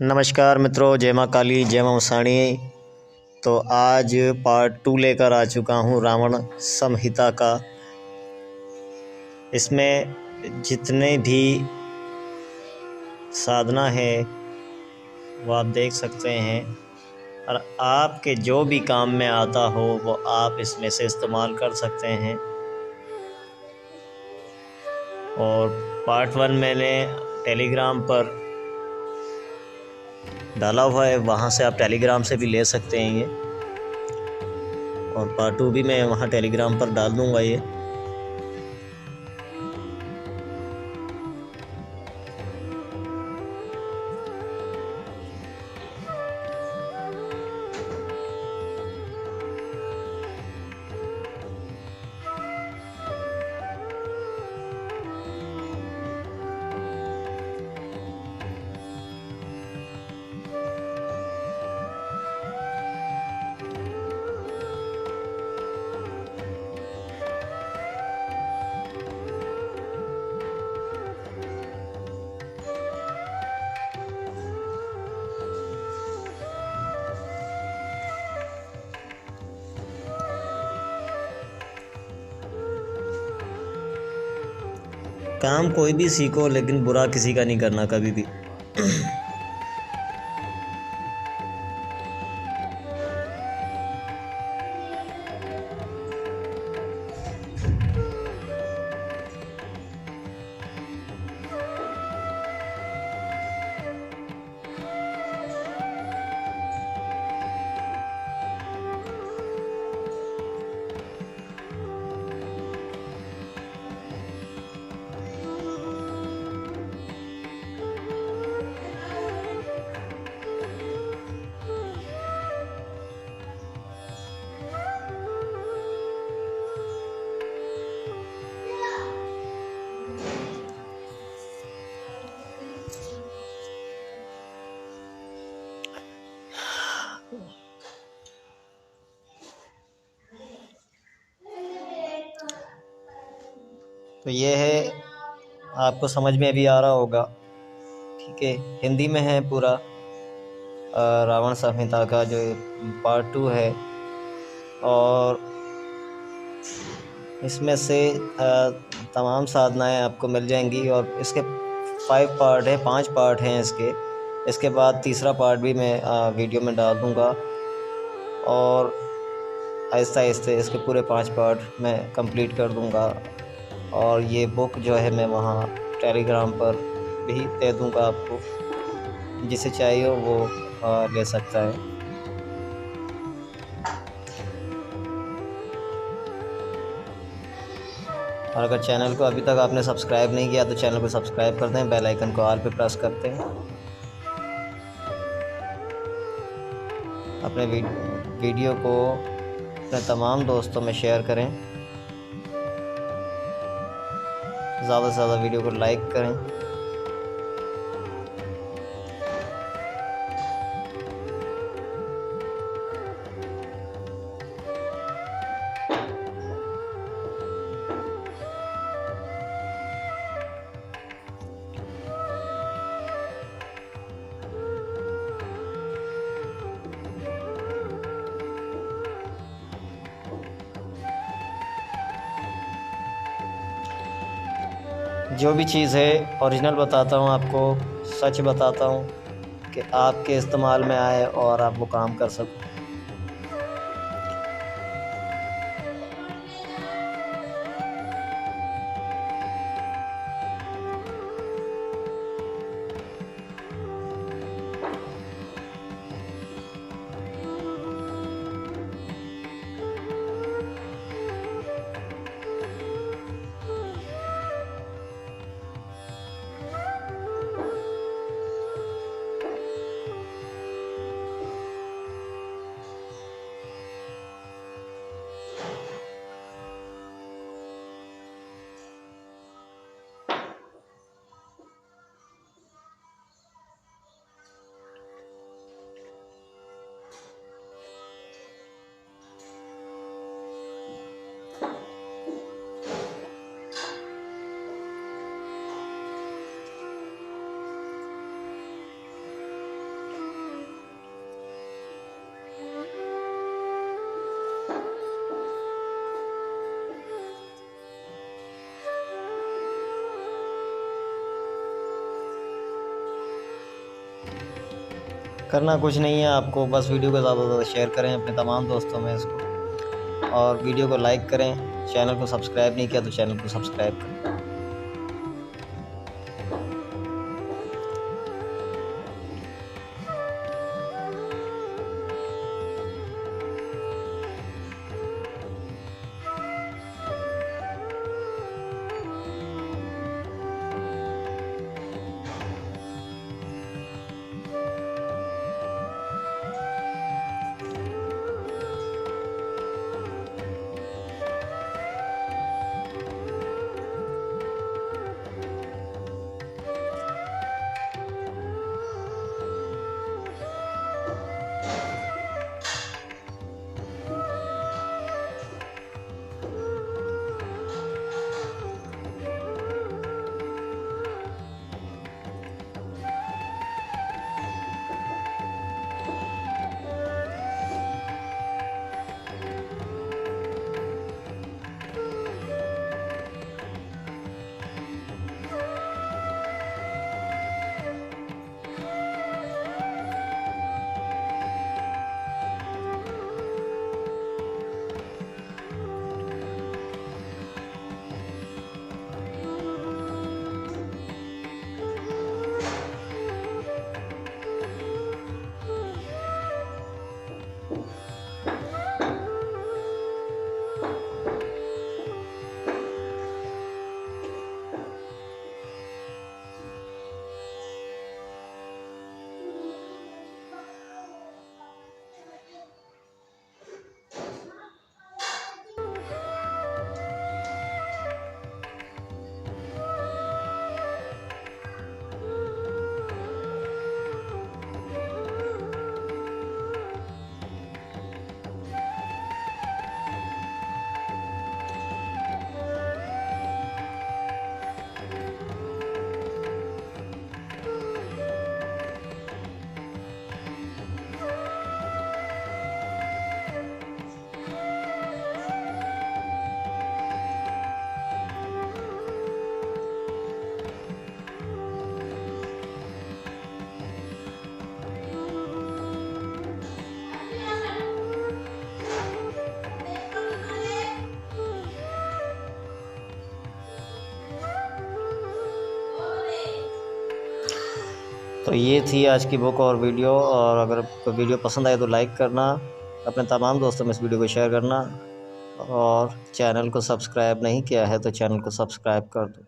नमस्कार मित्रों, जय माँ काली, जय माँ मसाणी। तो आज पार्ट 2 लेकर आ चुका हूँ रावण संहिता का। इसमें जितने भी साधना है वो आप देख सकते हैं, और आपके जो भी काम में आता हो वो आप इसमें से इस्तेमाल कर सकते हैं। और पार्ट 1 मैंने टेलीग्राम पर डाला हुआ है, वहाँ से आप टेलीग्राम से भी ले सकते हैं ये। और पार्ट 2 भी मैं वहाँ टेलीग्राम पर डाल दूँगा ये। काम कोई भी सीखो, लेकिन बुरा किसी का नहीं करना कभी भी। तो ये है, आपको समझ में भी आ रहा होगा, ठीक है। हिंदी में है पूरा रावण संहिता का जो पार्ट 2 है। और इसमें से तमाम साधनाएं आपको मिल जाएंगी। और इसके 5 पार्ट हैं इसके बाद तीसरा पार्ट भी मैं वीडियो में डाल दूँगा। और आहिस्ता आहिस्ता इसके पूरे 5 पार्ट मैं कंप्लीट कर दूँगा। और ये बुक जो है मैं वहाँ टेलीग्राम पर भी दे दूँगा आपको, जिसे चाहिए हो वो ले सकता है। और अगर चैनल को अभी तक आपने सब्सक्राइब नहीं किया तो चैनल को सब्सक्राइब कर दें, बेल आइकन को ऑल पे प्रेस करते हैं। अपने वीडियो को अपने तमाम दोस्तों में शेयर करें, ज़्यादा से ज़्यादा वीडियो को लाइक करें। जो भी चीज़ है ओरिजिनल बताता हूँ आपको, सच बताता हूँ कि आपके इस्तेमाल में आए और आप वो काम कर सको। करना कुछ नहीं है आपको, बस वीडियो को ज़्यादा से ज़्यादा शेयर करें अपने तमाम दोस्तों में इसको, और वीडियो को लाइक करें। चैनल को सब्सक्राइब नहीं किया तो चैनल को सब्सक्राइब करें। तो ये थी आज की बुक और वीडियो, और अगर वीडियो पसंद आए तो लाइक करना, अपने तमाम दोस्तों में इस वीडियो को शेयर करना, और चैनल को सब्सक्राइब नहीं किया है तो चैनल को सब्सक्राइब कर दो।